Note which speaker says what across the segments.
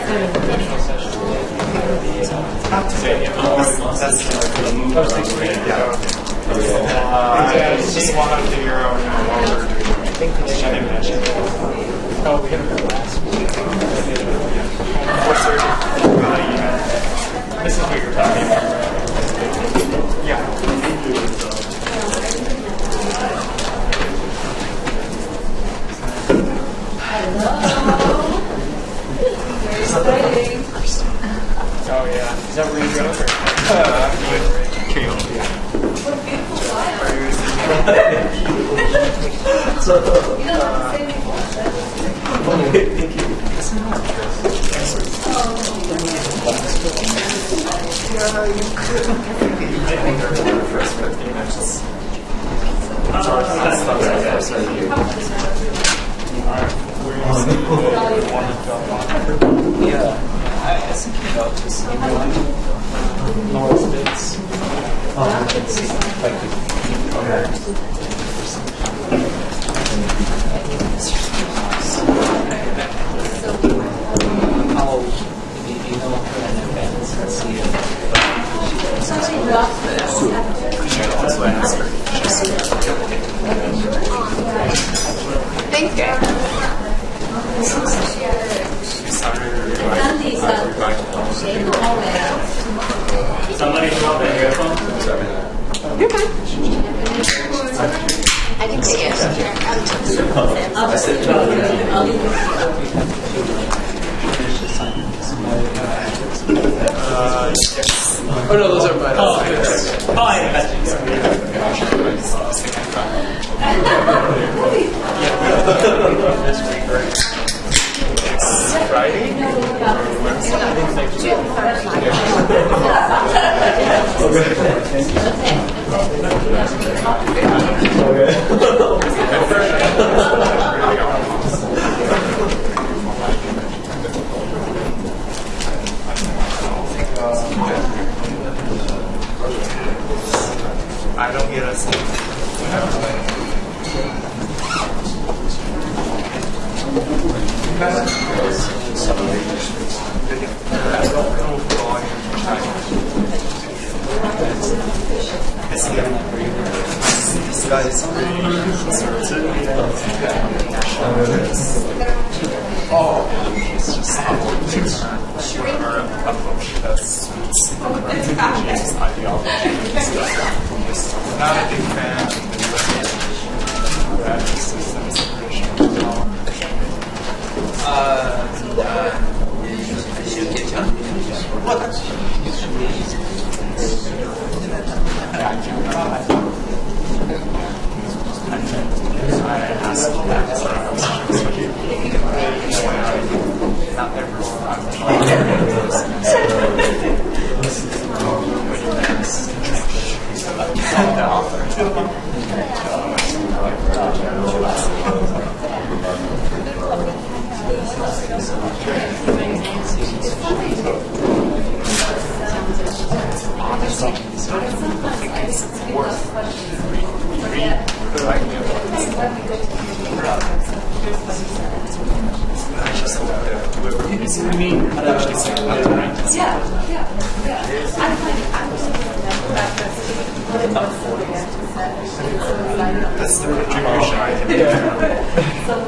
Speaker 1: Just want to figure out what we're doing. I think we mentioned. Oh, we haven't heard last week. What's there? This is what you're talking about. Yeah. Oh yeah. Is that where you go? Carry on. Thank you. Yeah, I was thinking about just lower states. Let's see if I could how maybe know her in advance and see if that's why I asked her.
Speaker 2: Thank you.
Speaker 1: Somebody drop their earphone?
Speaker 2: You're fine. I can see it.
Speaker 1: Oh no, those are mine. Oh, I Friday? I don't get a sleep. This guy is pretty conservative. Oh, he's just or a approach that suits his ideology. Not a big fan of the U.S. system separation. Not everyone. That's the contribution I can do.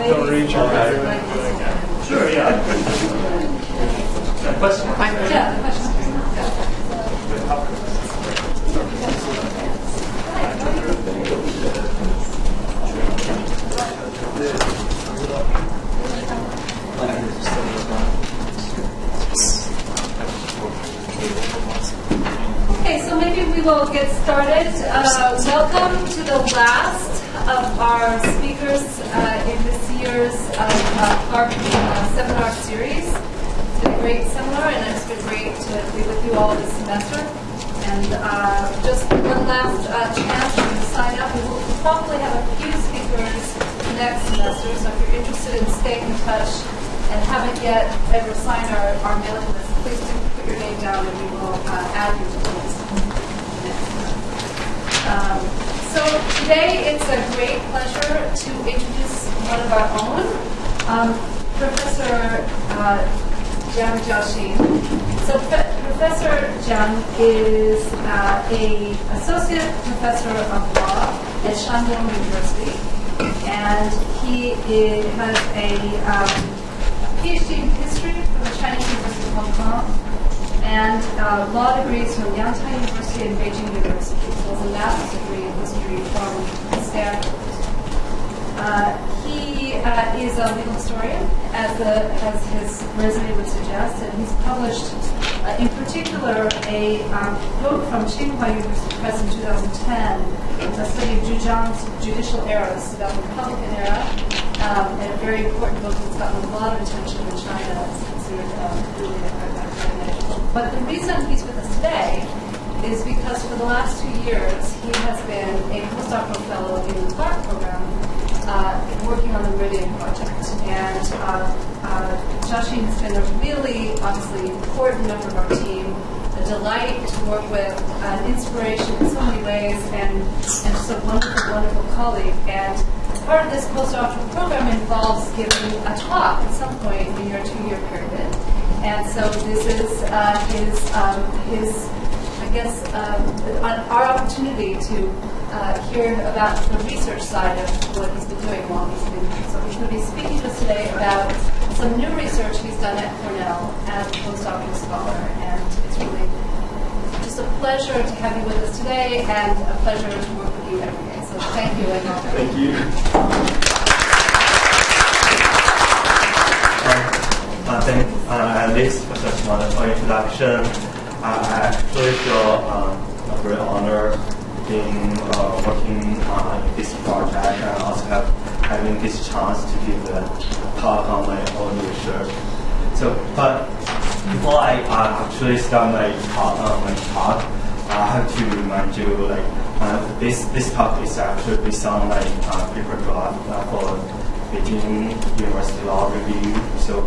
Speaker 1: Don't reach your back. Sure, yeah. Question?
Speaker 2: Yeah, question. Okay, so maybe we will get started. Welcome to the last of our speakers in this year's CARP seminar series. It's been a great seminar, and it's been great to be with you all this semester. And just one last chance to sign up. We will probably have a few speakers next semester, so if you're interested in staying in touch and haven't yet ever signed our mailing list, please do put your name down and we will add you to the list. So today it's a great pleasure to introduce one of our own, Professor Zhaoxin. So Professor Jiang is an associate professor of law at Cornell University, and he has a PhD in history from the Chinese University of Hong Kong, and law degrees from Yantai University and Beijing University, as well as a master's degree in history from Stanford. He is a legal historian, as his resume would suggest, and he's published, in particular, a book from Tsinghua University Press in 2010, a study of Zhang's judicial eras, about the Republican era, and a very important book that's gotten a lot of attention in China. It's considered really a But the reason he's with us today is because for the last 2 years, he has been a postdoctoral fellow in the Clark program, working on the Meridian project. And Zhaoxin has been a really, obviously, important member of our team, a delight to work with, an inspiration in so many ways, and just a wonderful, wonderful colleague. And part of this postdoctoral program involves giving a talk at some point in your 2-year period. And so this is his I guess, our opportunity to hear about the research side of what he's been doing while he's been here. So he's going to be speaking to us today about some new research he's done at Cornell as a postdoctoral scholar. And it's really just a pleasure to have you with us today, and a pleasure to work with you every day. So thank you and welcome.
Speaker 3: Thank you. At least for such a wonderful introduction. I actually feel a great honor in working in this project, and also having this chance to give a talk on my own research. So, but before I actually start my talk, I have to remind you, this talk is actually based on my paper draft for Beijing University Law Review. So,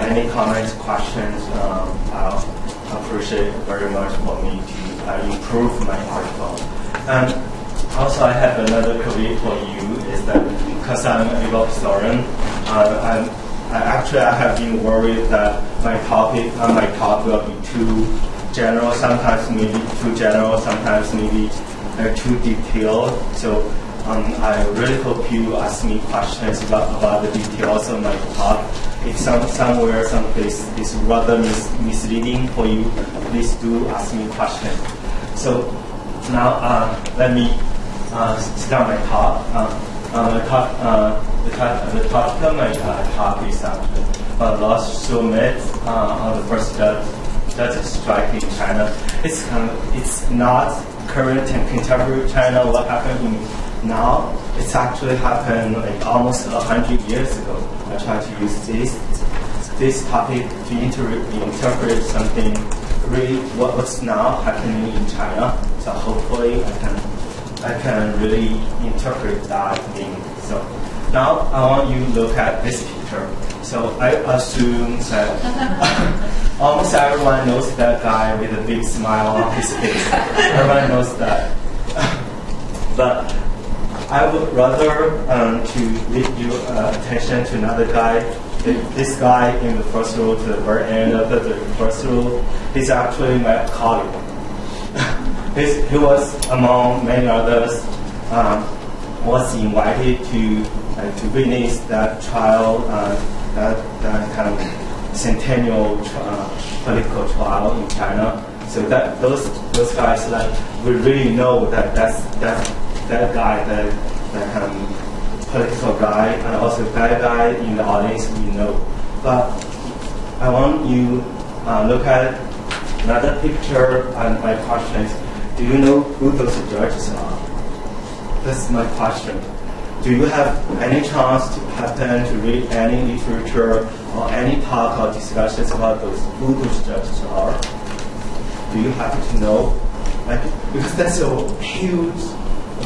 Speaker 3: any comments, questions, I'll appreciate very much for me to improve my article. And also, I have another caveat for you, is that because I'm a legal historian, I have been worried that my talk will be too general, sometimes maybe too general, sometimes maybe too detailed. So I really hope you ask me questions about the details of my talk. If somewhere, someplace is rather misleading for you, please do ask me questions. So now let me start my talk. The topic of my talk is actually law social myths on the first judge strike in China. It's not current and contemporary China. What happened now? It's actually happened almost 100 years ago. I try to use this topic to interpret something really what's now happening in China. So hopefully I can really interpret that thing. So now I want you to look at this picture. So I assume that almost everyone knows that guy with a big smile on his face. Everyone knows that. But I would rather to lead your attention to another guy. This guy in the first row, to the very end of the first row, he's actually my colleague. He was, among many others, was invited to witness that trial, that kind of centennial political trial in China. So that those guys, we really know that that guy, that kind of political guy, and also that guy in the audience we know. But I want you look at another picture, and my question is, do you know who those judges are? That's my question. Do you have any chance to happen to read any literature or any talk or discussions about who those judges are? Do you happen to know? Because that's a huge,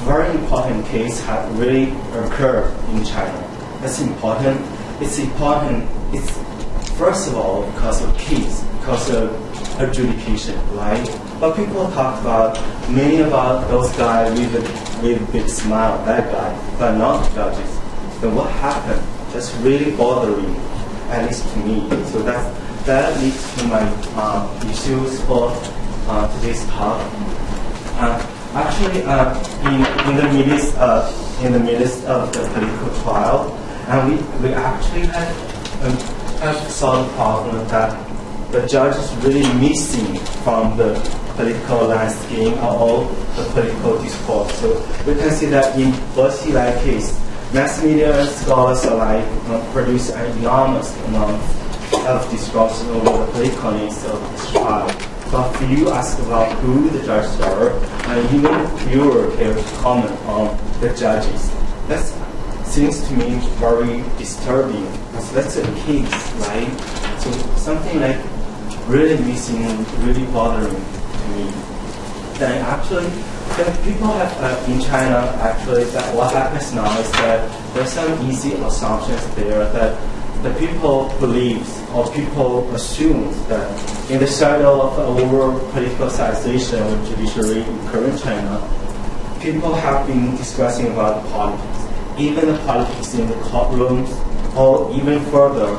Speaker 3: very important case that really occurred in China. That's important. It's important. It's first of all because of case, because of adjudication, right? But people talk many about those guys with a big smile, that guy, but not judges. Then what happened? That's really bothering, at least to me. So that leads to my issues for today's talk. Actually, in the midst of the political trial, and we actually have solved the problem that the judge is really missing from the political landscape or all the political discourse. So we can see that in both case, mass media and scholars alike produce an enormous amount of discourse over the political needs of this trial. But few ask about who the judges are, and even fewer care to comment on the judges. That seems to me very disturbing, because that's a case, right? So something like really missing, really bothering to me. Then actually, people have in China, actually, that what happens now is that there's some easy assumptions there that the people believe or people assume that in the shadow of over-politicization of judiciary in current China, people have been discussing about politics, even the politics in the courtrooms, or even further,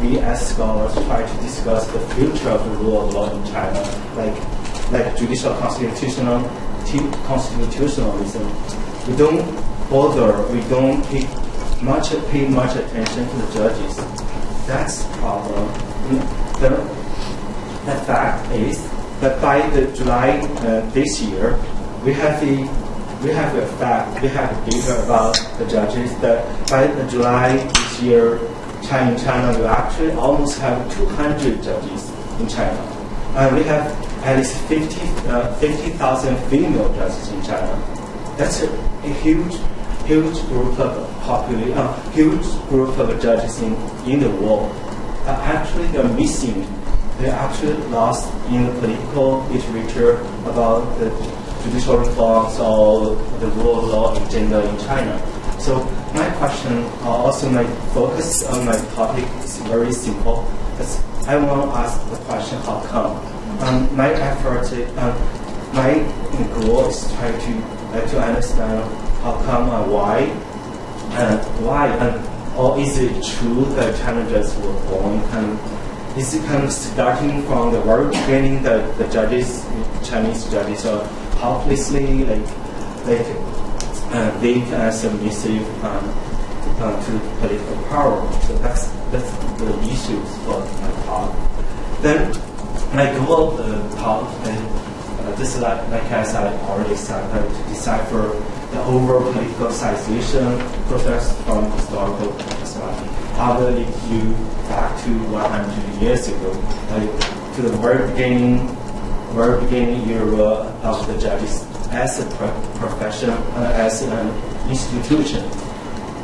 Speaker 3: we as scholars try to discuss the future of the rule of law in China, like judicial constitutionalism. We don't bother, we don't pay much attention to the judges. That's the problem. The fact is that by the July this year, we have data about the judges that by the July this year, China will actually almost have 200 judges in China. We have at least 50,000 female judges in China. That's a huge group of huge group of judges in the world. Actually, they're missing. They're actually lost in the political literature about the judicial reforms or the rule of law agenda in China. So my question, also my focus on my topic is very simple. I want to ask the question, how come? My effort, my goal is to try to understand how come and why, or is it true that Chinese were born? Is it kind of starting from the very beginning that the judges, Chinese judges, are helplessly weak and submissive to political power? So that's the issues for my talk. Then my goal of the talk, this is like as I already said, to decipher the over-politicization process from historical perspective. I will lead you back to 100 years ago, to the very beginning era of the judges as a profession, as an institution.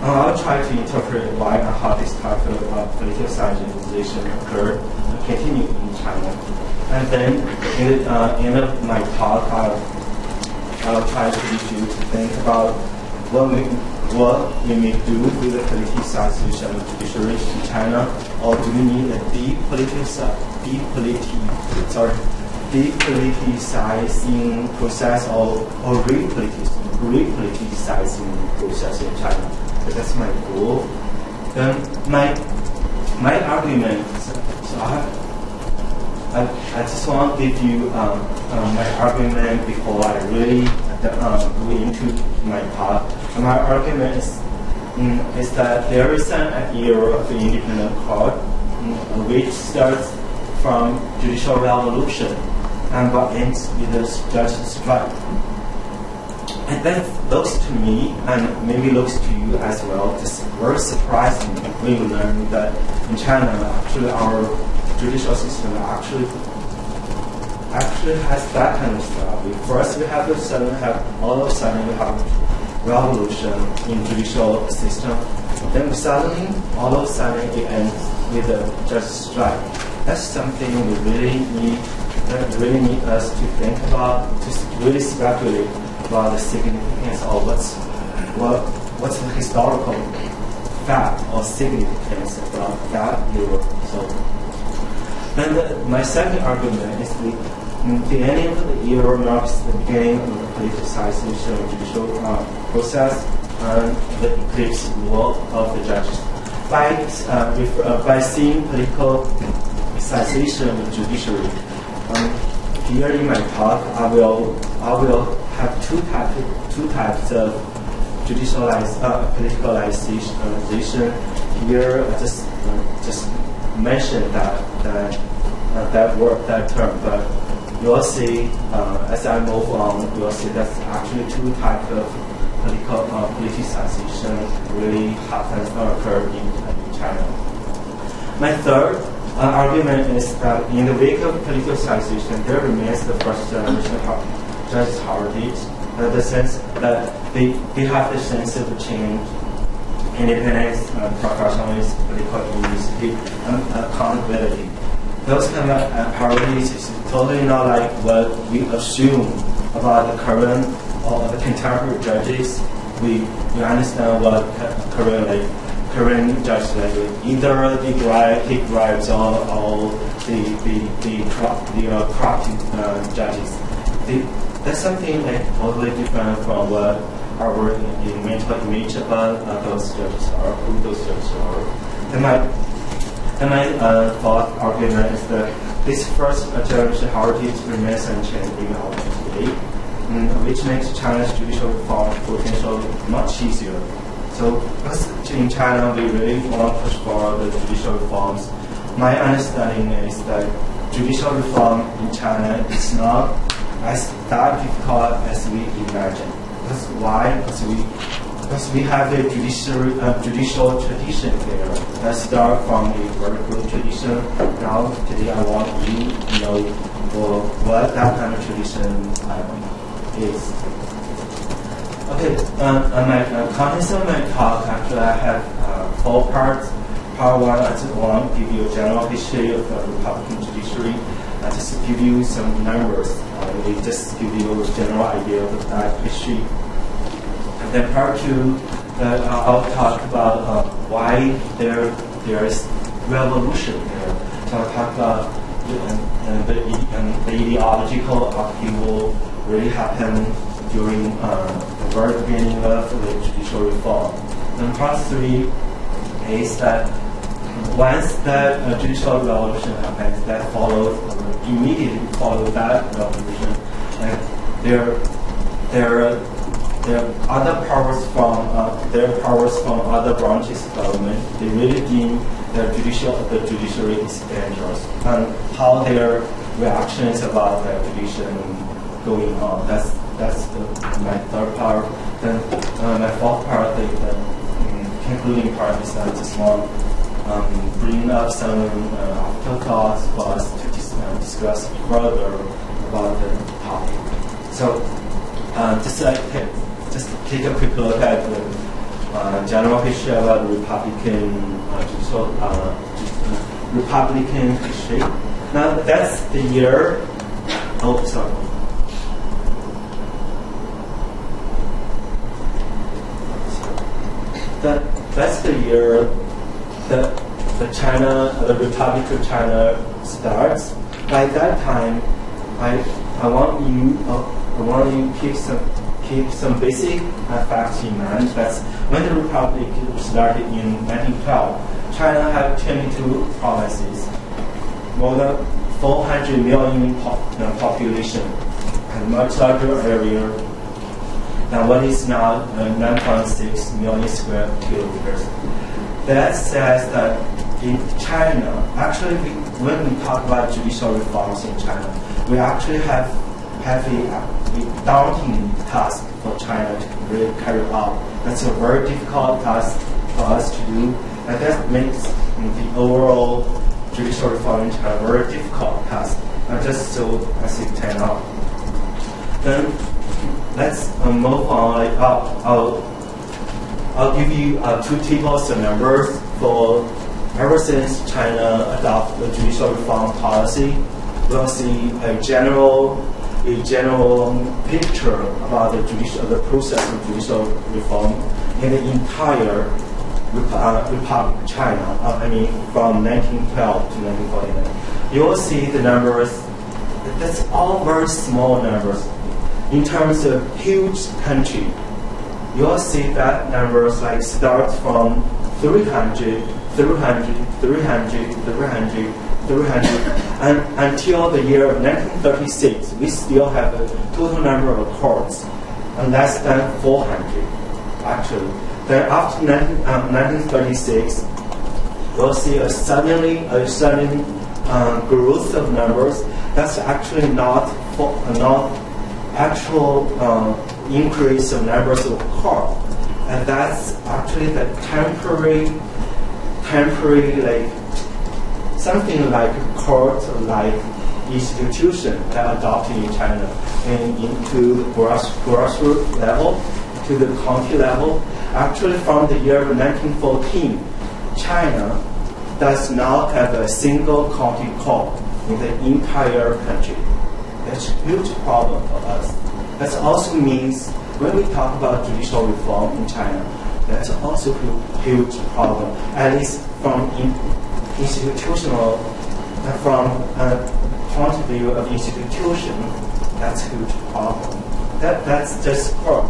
Speaker 3: I'll try to interpret why and how this type of politicization occurred and continued in China. And then in the end of my talk, I'll try to get you to think about what we may do with the politicization of judiciary in China, or do we need a depoliticizing process or repoliticizing process in China? So that's my goal. Then my argument. So I just want to give you my argument before I really go into my talk. And my argument is that there is an era of the independent court which starts from judicial revolution and what ends with the judges' strike. And that looks to me, and maybe looks to you as well, just very surprising when you learn that in China, actually our judicial system actually has that kind of stuff. First, we have all of a sudden we have revolution in judicial system. Then suddenly, all of a sudden, it ends with a judge's strike. That's something we really need us to think about, to really speculate about the significance of what's the historical fact or significance about that era. So, then my second argument is the ending of the era marks the beginning of the politicization of judicial process and the eclipse role of the judges. by seeing political politicization of the judiciary. Here in my talk, I will have two types of politicalization. Here, I just mention that term, but you'll see as I move on, you'll see that's actually two types of political politicization really happens or occur in China. My third argument is that in the wake of politicization, there remains the first generation judges' heritage, the sense that they have the sense of change, independence, professionalism, political university, and accountability. Those kind of heritage is totally not like what we assume about the current or the contemporary judges. We understand what current judges like either the bribes or the corrupt judges. That's something like totally different from what our mental image about those judges are, who those judges are. And my thought argument is that this first generation heritage remains unchanged in our today, which makes China's judicial reform potential much easier. So, because in China we really want to push for the judicial reforms, my understanding is that judicial reform in China is not as that difficult as we imagine. That's why? Because we have a judicial tradition there that starts from a very good tradition. Now, today I want you to know what that kind of tradition is. Okay, my contents of my talk, actually I have 4 parts. Part 1, I just want to give you a general history of the Republican judiciary. I just give you some numbers. We just give you a general idea of that history. And then part 2, I'll talk about why there is revolution there. So I'll talk about the ideological upheaval really happened during the very beginning of the judicial reform. And part 3 is that once that judicial revolution happens, that immediately followed that revolution, and there are other powers from other branches of government. They really deem the judiciary is dangerous, and how their reactions about the judiciary going on. That's my third part. Then my fourth part, the concluding part, is I just want bring up some afterthoughts for us to discuss further about the topic. So just take a quick look at the general history about Republican history. Now that's the year. Oh, sorry. That's the year the Republic of China starts. By that time, I want you keep some basic facts in mind. That's when the Republic started in 1912. China had 22 provinces, more than 400 million population, and much larger area than what is now 9.6 million square kilometers. That says that in China, actually, when we talk about judicial reforms in China, we actually have a daunting task for China to really carry out. That's a very difficult task for us to do, and that makes the overall judicial reform in China a very difficult task. Just so as it turned out. Then let's move on. I'll give you 2 tables of numbers for ever since China adopted the judicial reform policy. We'll see a general picture about the process of judicial reform in the entire Republic of China. From 1912 to 1949. You will see the numbers. That's all very small numbers. In terms of huge country, you'll see that numbers like start from 300 300, 300, 300, 300, and until the year of 1936, we still have a total number of courts, less than 400, actually. Then after 1936, we'll see a sudden growth of numbers. That's actually not actual increase of numbers of courts, and that's actually the temporary like something like a court-like institution that adopted in China and into the grassroots level, to the county level. Actually, from the year of 1914, China does not have a single county court in the entire country. That's a huge problem for us. That also means when we talk about judicial reform in China, that's also a huge problem. At least from institutional, from a point of view of institution, that's a huge problem. That's just court.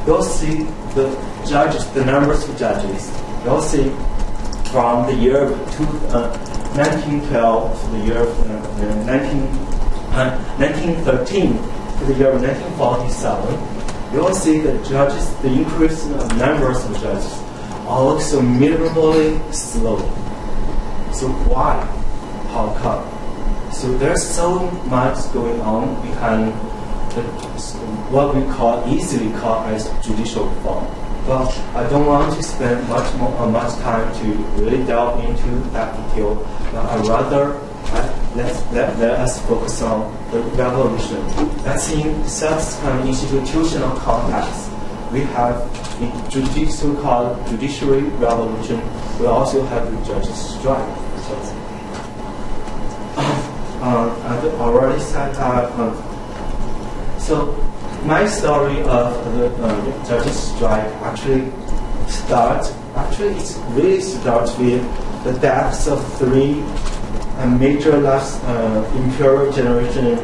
Speaker 3: You'll see the judges, the numbers of judges. You'll see from the year of 1912 to the year of 1913 to the year of 1947. You'll see the judges, the increase of numbers of judges are also miserably slow. So why? How come? So there's so much going on behind what we easily call as judicial reform. Well, I don't want to spend much time to really delve into that detail. I'd rather let us focus on the revolution. That's in such an institutional context. We have the so-called judiciary revolution. We also have the judges' strike. I've already said that. So my story of the judges' strike actually really starts with the deaths of three major last imperial generation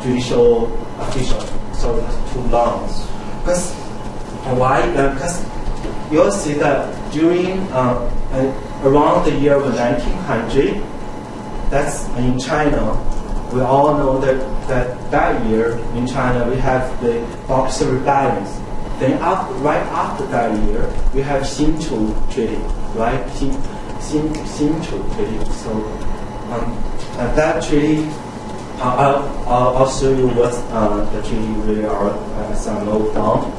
Speaker 3: judicial officials. So that's too long. Because why? Because you'll see that during around the year of 1900, that's in China. We all know that year in China we have the Boxer rebellions. Then right after that year we have Xinqiu Treaty, right? Xinqiu Treaty. So that treaty, I'll show you what the treaty really are as I know from.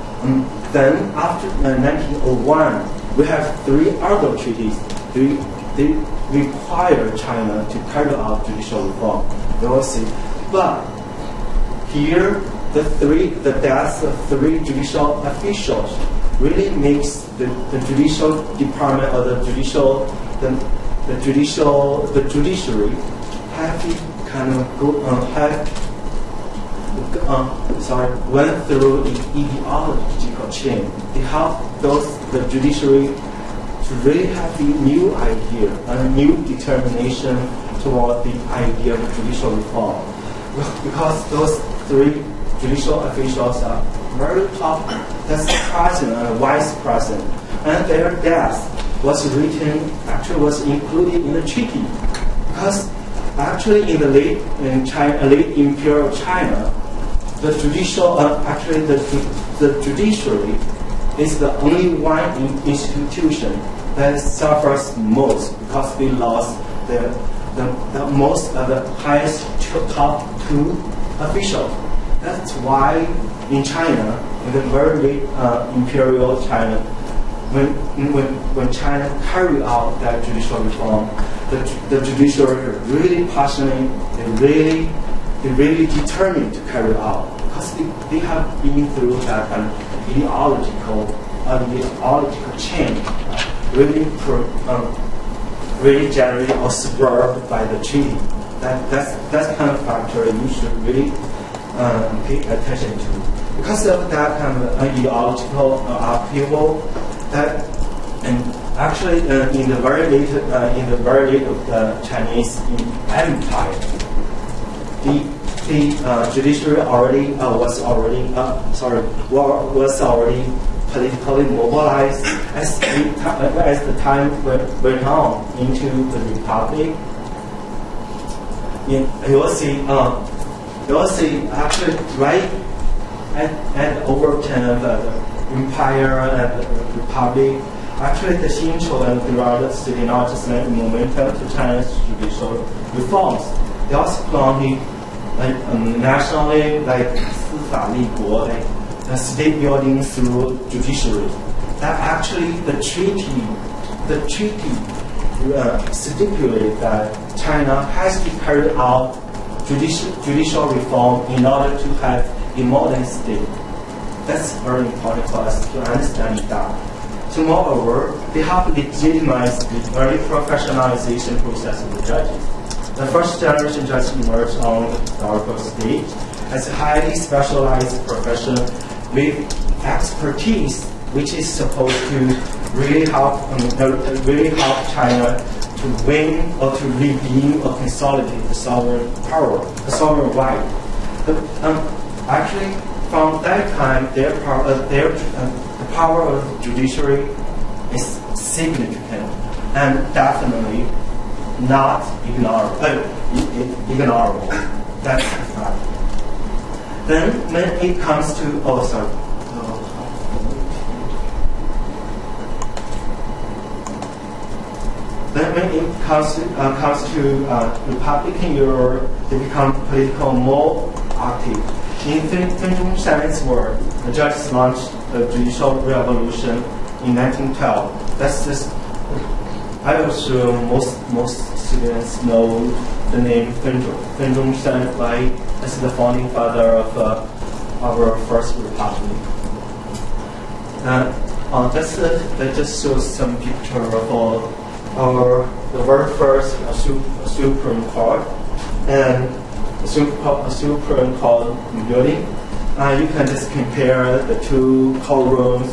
Speaker 3: Then after 1901, we have three other treaties. They require China to carry out judicial reform. You will see. But here, the deaths of three judicial officials really makes the judicial department or the judiciary have to kind of went through the ideological change. They help the judiciary to really have a new idea, a new determination toward the idea of judicial reform. Because those three judicial officials are very top, that's the president and vice president, and their death was included in the treaty. Because actually in the late imperial China, the judiciary is the only one institution that suffers most because they lost the most of the highest top two officials. That's why in China, in the very late imperial China, when China carried out that judicial reform, the judiciary are really passionate. They really determined to carry it out because they have been through that kind of ideological change, really generated or spurred by the treaty. That's kind of factor you should really pay attention to. Because of that kind of ideological upheaval, and actually in the very late of the Chinese Empire, the judiciary was already politically mobilized as the time went on into the republic. You'll see actually right at the overturn of the empire and the republic. Actually, the Xinqiu and Belarus did not just lend momentum to China's judicial reforms. They also planted nationally, like 司法立国, like state building through judiciary. That actually the treaty stipulated that China has to carry out judicial reform in order to have a modern state. That's very important for us to understand that. So moreover, they have legitimized the early professionalization process of the judges. The first generation judges emerged on the historical stage as a highly specialized profession with expertise, which is supposed to really help China to win or to redeem or consolidate the sovereign power, the sovereign right. Actually, from that time, the power of the judiciary is significant and definitely not ignorable. That's the fact. Then, when it comes to Then when it comes to Republican Europe, they become political more active. In Fen Zhongshan's work, the judges launched the judicial revolution in 1912. That's just, I assume most students know the name Fen Zhongshan, right? As the founding father of our first republic. That just shows some picture of the very first Supreme Court and Supreme Court building. You can just compare the two courtrooms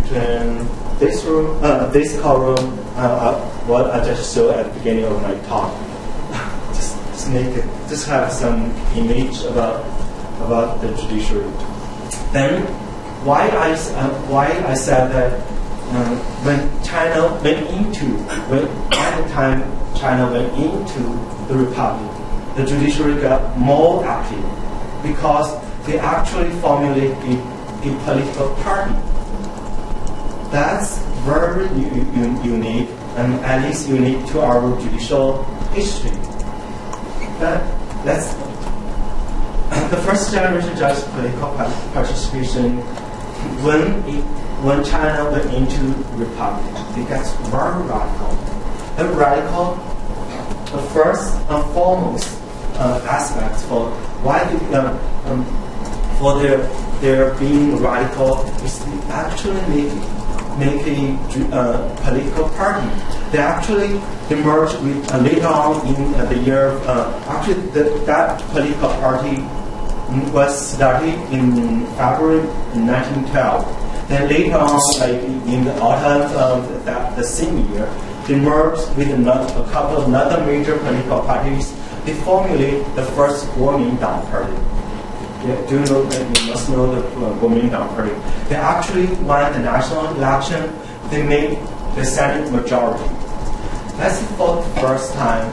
Speaker 3: between this courtroom, what I just showed at the beginning of my talk. just have some image about the judiciary. Then, why I said that when China went into the republic, the judiciary got more active because they actually formulated a political party. That's very unique, and at least unique to our judicial history. That's the first generation judge political participation. When China went into republic, it gets very radical. And radical, the first and foremost aspect for why for their being radical is to actually make a political party. They actually emerged with later on in the year. That political party was started in February 1912. Then later on, like in the autumn of the same year, they merged with a couple of other major political parties. They formulated the first Kuomintang party. Yeah, you must know the Kuomintang party. They actually won the national election. They made the Senate majority. That's for the first time,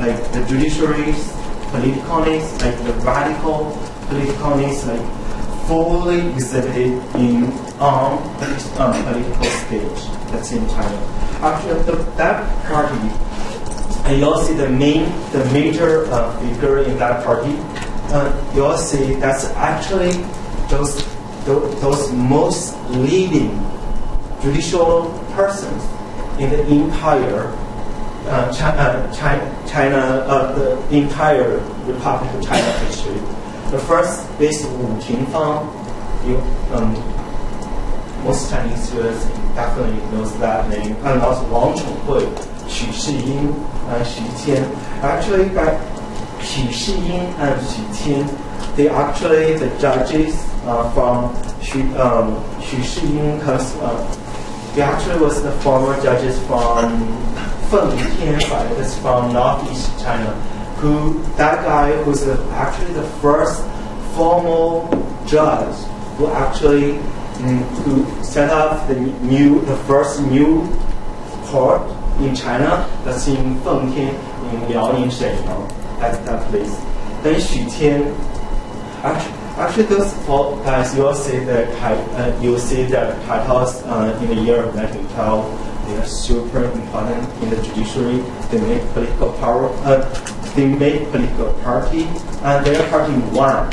Speaker 3: like the judiciary's politicalness, like the radical politicalness, like fully exhibited on the political stage. That's in China. Actually, that party, and you'll see the major figure in that party. You'll see that's actually those most leading judicial persons in the entire the entire Republic of China history. The first is Wu Qingfang. Most Chinese students definitely knows that name. And also Wang Chonghui, Xu Shiying, and Xu Qian. Actually, Xu Shiying and Xu Qian, they actually the judges from Xu Shiying comes. They actually was the former judges from that's from northeast China. That guy was actually the first formal judge who actually to set up the first new court in China. That's in Fengtian, in Liaoning, Shenyang. That's that place. Then Xutian. Actually, those four guys, you'll see the titles in the year of 1912. They are super important in the judiciary. They make political power. They make political party, and their party won.